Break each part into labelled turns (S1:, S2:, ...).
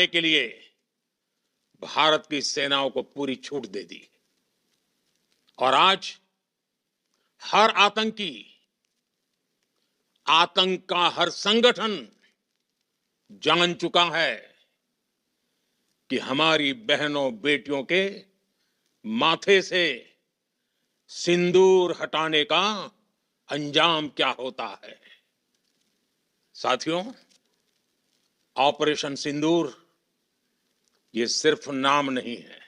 S1: के लिए भारत की सेनाओं को पूरी छूट दे दी और आज हर आतंकी, आतंक का हर संगठन जान चुका है कि हमारी बहनों बेटियों के माथे से सिंदूर हटाने का अंजाम क्या होता है। साथियों, ऑपरेशन सिंदूर ये सिर्फ नाम नहीं है,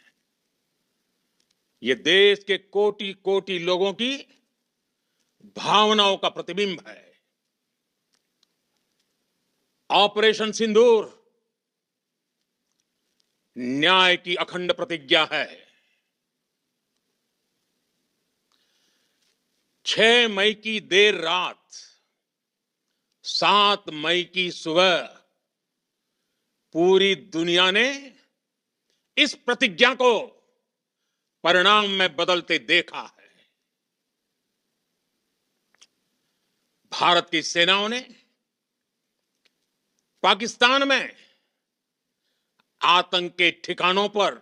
S1: ये देश के कोटि कोटि लोगों की भावनाओं का प्रतिबिंब है। ऑपरेशन सिंदूर न्याय की अखंड प्रतिज्ञा है। 6 मई की देर रात, 7 मई की सुबह पूरी दुनिया ने इस प्रतिज्ञा को परिणाम में बदलते देखा है। भारत की सेनाओं ने पाकिस्तान में आतंक के ठिकानों पर,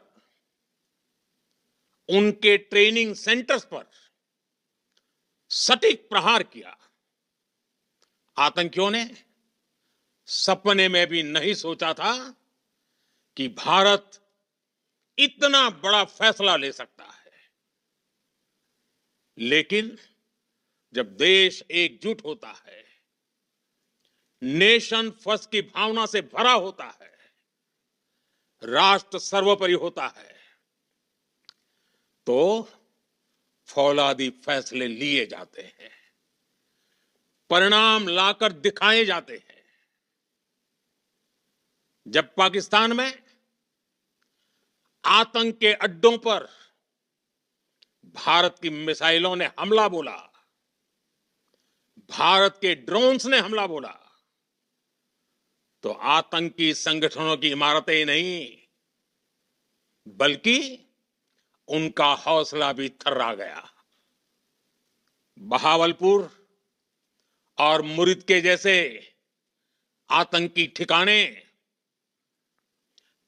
S1: उनके ट्रेनिंग सेंटर्स पर सटीक प्रहार किया। आतंकियों ने सपने में भी नहीं सोचा था कि भारत इतना बड़ा फैसला ले सकता है। लेकिन जब देश एकजुट होता है, नेशन फर्स्ट की भावना से भरा होता है, राष्ट्र सर्वोपरि होता है, तो फौलादी फैसले लिए जाते हैं, परिणाम लाकर दिखाए जाते हैं। जब पाकिस्तान में आतंक के अड्डों पर भारत की मिसाइलों ने हमला बोला, भारत के ड्रोन्स ने हमला बोला, तो आतंकी संगठनों की इमारतें ही नहीं, बल्कि उनका हौसला भी थर्रा गया। बहावलपुर और मुरिद के जैसे आतंकी ठिकाने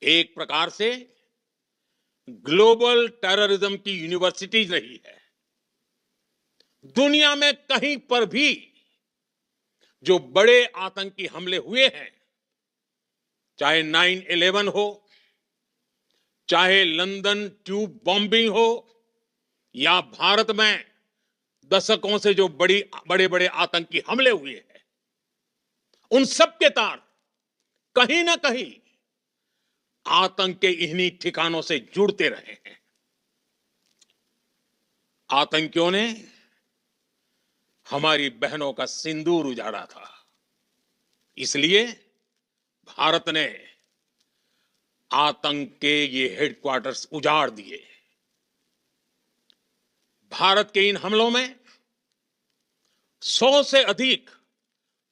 S1: एक प्रकार से ग्लोबल टेररिज्म की यूनिवर्सिटीज रही है। दुनिया में कहीं पर भी जो बड़े आतंकी हमले हुए हैं, चाहे 9/11 हो, चाहे लंदन ट्यूब बॉम्बिंग हो, या भारत में दशकों से जो बड़े बड़े आतंकी हमले हुए हैं, उन सब के तार कहीं ना कहीं आतंक के इन्हीं ठिकानों से जुड़ते रहे हैं। आतंकियों ने हमारी बहनों का सिंदूर उजाड़ा था, इसलिए भारत ने आतंक के ये हेडक्वार्टर्स उजाड़ दिए। भारत के इन हमलों में 100 से अधिक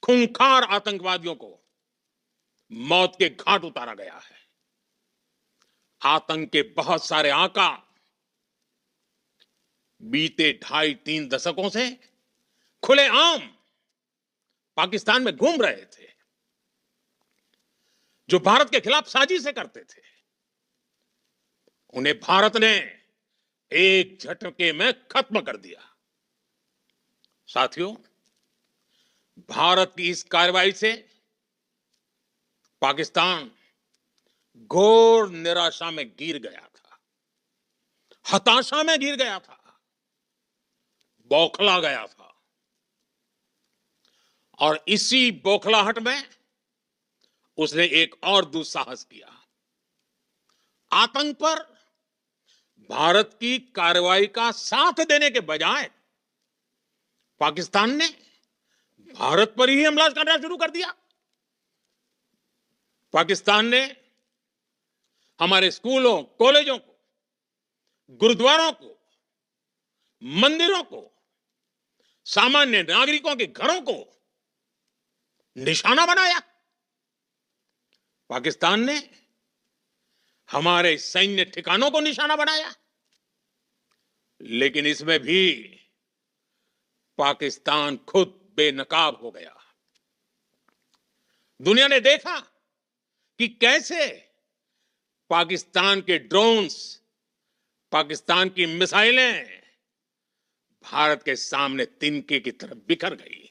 S1: खूंखार आतंकवादियों को मौत के घाट उतारा गया है। आतंक के बहुत सारे आका बीते 2.5-3 दशकों से खुलेआम पाकिस्तान में घूम रहे थे, जो भारत के खिलाफ साजिशें करते थे। उन्हें भारत ने एक झटके में खत्म कर दिया। साथियों, भारत की इस कार्रवाई से पाकिस्तान घोर निराशा में गिर गया था, हताशा में गिर गया था, बौखला गया था। और इसी बौखलाहट में उसने एक और दुस्साहस किया। आतंक पर भारत की कार्रवाई का साथ देने के बजाय पाकिस्तान ने भारत पर ही हमला करना शुरू कर दिया। पाकिस्तान ने हमारे स्कूलों, कॉलेजों को, गुरुद्वारों को, मंदिरों को, सामान्य नागरिकों के घरों को निशाना बनाया। पाकिस्तान ने हमारे सैन्य ठिकानों को निशाना बनाया। लेकिन इसमें भी पाकिस्तान खुद बेनकाब हो गया। दुनिया ने देखा कि कैसे पाकिस्तान के ड्रोन्स, पाकिस्तान की मिसाइलें भारत के सामने तिनके की तरफ बिखर गई।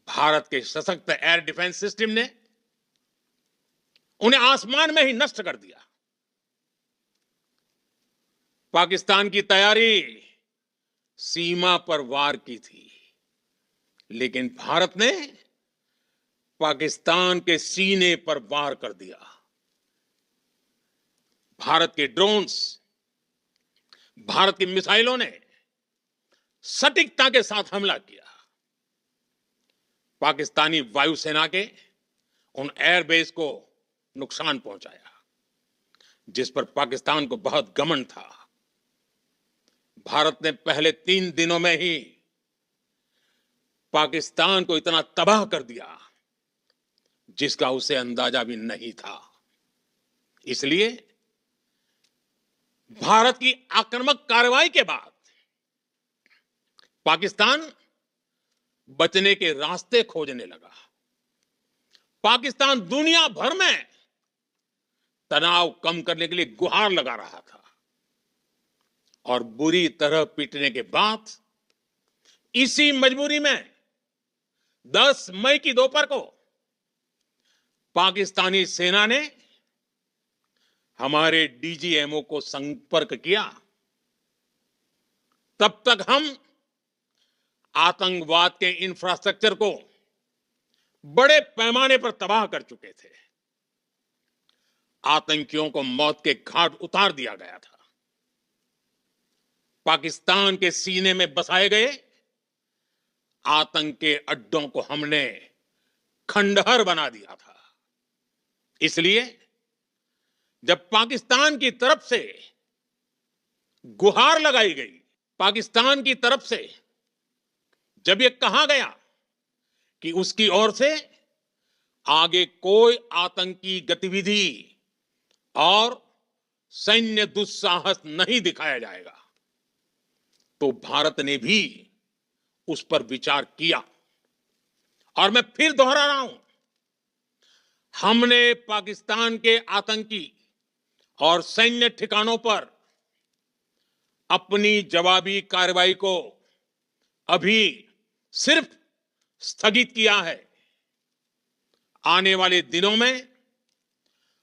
S1: भारत के सशक्त एयर डिफेंस सिस्टम ने उन्हें आसमान में ही नष्ट कर दिया। पाकिस्तान की तैयारी सीमा पर वार की थी, लेकिन भारत ने पाकिस्तान के सीने पर वार कर दिया। भारत के ड्रोन्स, भारत की मिसाइलों ने सटीकता के साथ हमला किया। पाकिस्तानी वायुसेना के उन एयरबेस को नुकसान पहुंचाया, जिस पर पाकिस्तान को बहुत घमंड था। भारत ने पहले 3 दिनों में ही पाकिस्तान को इतना तबाह कर दिया जिसका उसे अंदाजा भी नहीं था। इसलिए भारत की आक्रामक कार्रवाई के बाद पाकिस्तान बचने के रास्ते खोजने लगा। पाकिस्तान दुनिया भर में तनाव कम करने के लिए गुहार लगा रहा था और बुरी तरह पीटने के बाद इसी मजबूरी में 10 मई की दोपहर को पाकिस्तानी सेना ने हमारे डीजीएमओ को संपर्क किया। तब तक हम आतंकवाद के इंफ्रास्ट्रक्चर को बड़े पैमाने पर तबाह कर चुके थे। आतंकियों को मौत के घाट उतार दिया गया था। पाकिस्तान के सीने में बसाए गए आतंक के अड्डों को हमने खंडहर बना दिया था। इसलिए जब पाकिस्तान की तरफ से गुहार लगाई गई, पाकिस्तान की तरफ से जब यह कहा गया कि उसकी ओर से आगे कोई आतंकी गतिविधि और सैन्य दुस्साहस नहीं दिखाया जाएगा, तो भारत ने भी उस पर विचार किया। और मैं फिर दोहरा रहा हूं, हमने पाकिस्तान के आतंकी और सैन्य ठिकानों पर अपनी जवाबी कार्रवाई को अभी सिर्फ स्थगित किया है। आने वाले दिनों में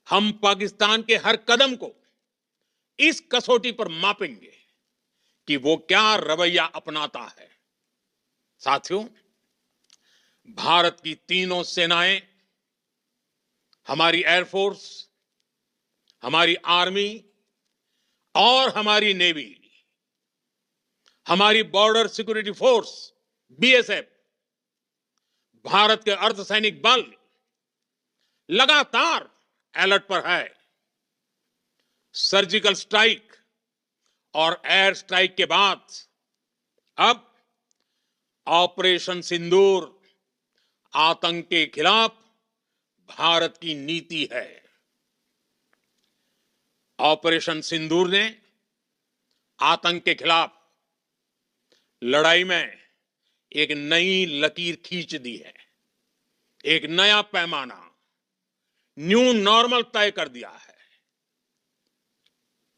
S1: हम पाकिस्तान के हर कदम को इस कसौटी पर मापेंगे कि वो क्या रवैया अपनाता है। साथियों, भारत की तीनों सेनाएं, हमारी एयरफोर्स, हमारी आर्मी और हमारी नेवी, हमारी border security force BSF, Bharat के अर्धसैनिक बल लगातार अलर्ट पर है। सर्जिकल स्ट्राइक और एयर स्ट्राइक के बाद अब ऑपरेशन सिंदूर आतंक के खिलाफ भारत की नीति है। ऑपरेशन सिंदूर ने आतंक के खिलाफ लड़ाई में एक नई लकीर खींच दी है। एक नया पैमाना, न्यू नॉर्मल तय कर दिया है।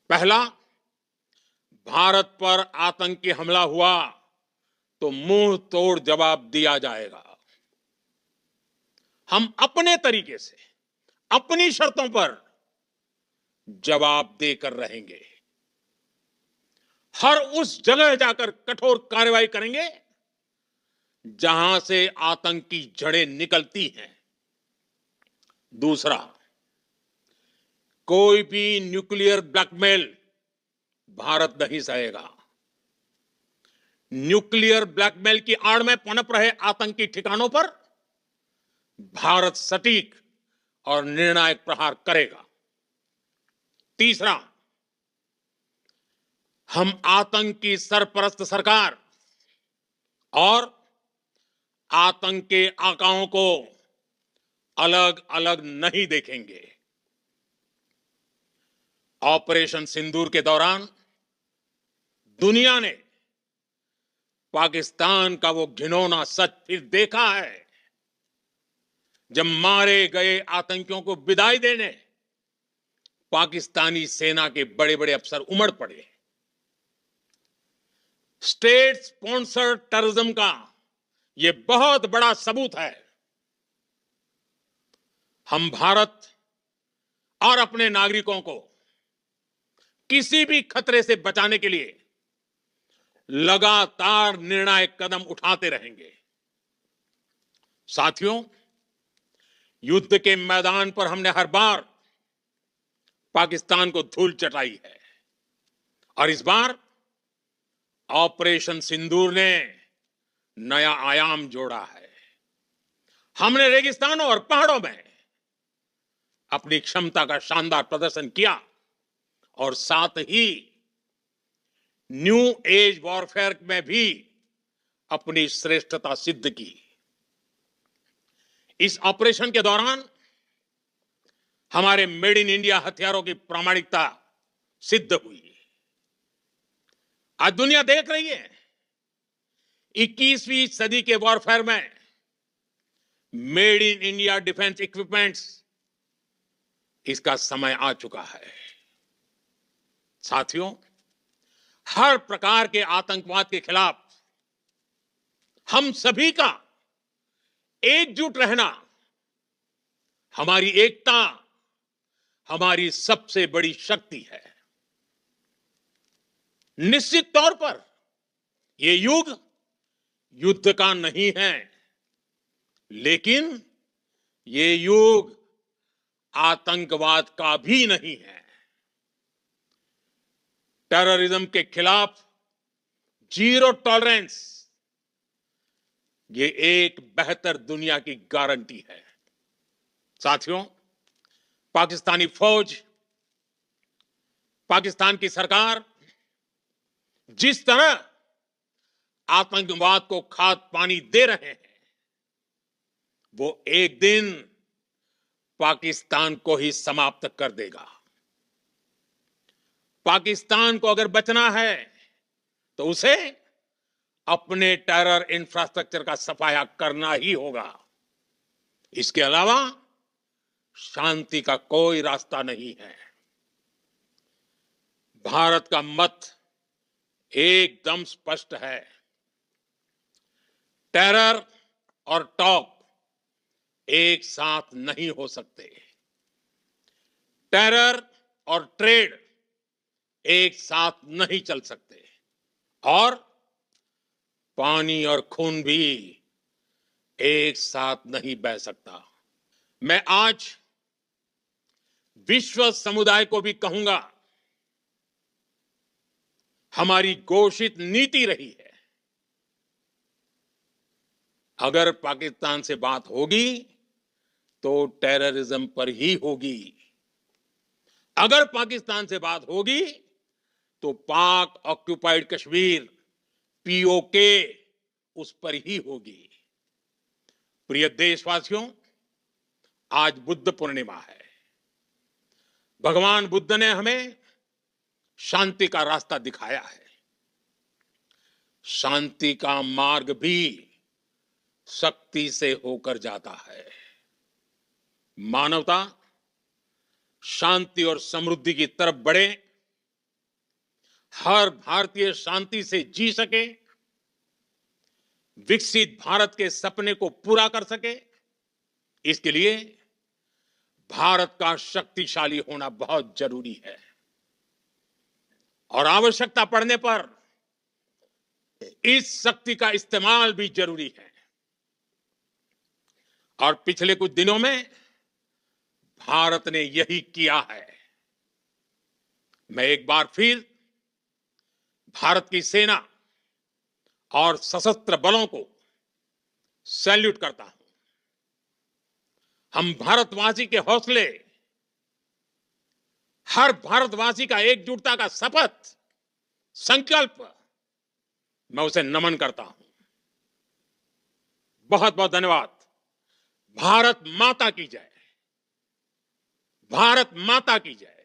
S1: पहला, भारत पर आतंकी हमला हुआ तो मुंह तोड़ जवाब दिया जाएगा। हम अपने तरीके से, अपनी शर्तों पर जवाब देकर रहेंगे। हर उस जगह जाकर कठोर कार्रवाई करेंगे जहां से आतंक की जड़ें निकलती हैं। दूसरा, कोई भी न्यूक्लियर ब्लैकमेल भारत नहीं सहेगा। न्यूक्लियर ब्लैकमेल की आड़ में पनप रहे आतंकी ठिकानों पर भारत सटीक और निर्णायक प्रहार करेगा। तीसरा, हम आतंक की सरपरस्त सरकार और आतंक के आकाओं को अलग अलग नहीं देखेंगे। ऑपरेशन सिंदूर के दौरान दुनिया ने पाकिस्तान का वो घिनौना सच फिर देखा है, जब मारे गए आतंकियों को विदाई देने पाकिस्तानी सेना के बड़े बड़े अफसर उमड़ पड़े। स्टेट स्पॉन्सर्ड टेररिज्म का यह बहुत बड़ा सबूत है। हम भारत और अपने नागरिकों को किसी भी खतरे से बचाने के लिए लगातार निर्णायक कदम उठाते रहेंगे। साथियों, युद्ध के मैदान पर हमने हर बार पाकिस्तान को धूल चटाई है और इस बार ऑपरेशन सिंदूर ने नया आयाम जोड़ा है। हमने रेगिस्तानों और पहाड़ों में अपनी क्षमता का शानदार प्रदर्शन किया और साथ ही न्यू एज वॉरफेयर में भी अपनी श्रेष्ठता सिद्ध की। इस ऑपरेशन के दौरान हमारे मेड इन इंडिया हथियारों की प्रामाणिकता सिद्ध हुई। आज दुनिया देख रही है 21वीं सदी के वॉरफेयर में made in India defence equipments, इसका समय आ चुका है। साथियों, हर प्रकार के आतंकवाद के खिलाफ हम सभी का एकजुट रहना, हमारी एकता हमारी सबसे बड़ी शक्ति है। निश्चित तौर पर यह युग युद्ध का नहीं है, लेकिन यह युग आतंकवाद का भी नहीं है। टेररिज्म के खिलाफ जीरो टॉलरेंस, ये एक बेहतर दुनिया की गारंटी है। साथियों, पाकिस्तानी फौज, पाकिस्तान की सरकार जिस तरह आतंकवाद को खाद पानी दे रहे हैं, वो एक दिन पाकिस्तान को ही समाप्त कर देगा। पाकिस्तान को अगर बचना है तो उसे अपने टेरर इंफ्रास्ट्रक्चर का सफाया करना ही होगा। इसके अलावा शांति का कोई रास्ता नहीं है। भारत का मत एकदम स्पष्ट है। टेरर और टॉक एक साथ नहीं हो सकते। टेरर और ट्रेड एक साथ नहीं चल सकते और पानी और खून भी एक साथ नहीं बह सकता। मैं आज विश्व समुदाय को भी कहूंगा, हमारी घोषित नीति रही है, अगर पाकिस्तान से बात होगी तो टेररिज्म पर ही होगी। अगर पाकिस्तान से बात होगी तो पाक ऑक्युपाइड कश्मीर, पीओके, उस पर ही होगी। प्रिय देशवासियों, आज बुद्ध पूर्णिमा है। भगवान बुद्ध ने हमें शांति का रास्ता दिखाया है। शांति का मार्ग भी शक्ति से होकर जाता है। मानवता शांति और समृद्धि की तरफ बढ़े, हर भारतीय शांति से जी सके, विकसित भारत के सपने को पूरा कर सके, इसके लिए भारत का शक्तिशाली होना बहुत जरूरी है और आवश्यकता पड़ने पर इस शक्ति का इस्तेमाल भी जरूरी है। और पिछले कुछ दिनों में भारत ने यही किया है। मैं एक बार फिर भारत की सेना और सशस्त्र बलों को सैल्यूट करता हूं। हम भारतवासी के हौसले, हर भारतवासी का एकजुटता का शपथ, संकल्प, मैं उसे नमन करता हूं। बहुत बहुत धन्यवाद। भारत माता की जय। भारत माता की जय।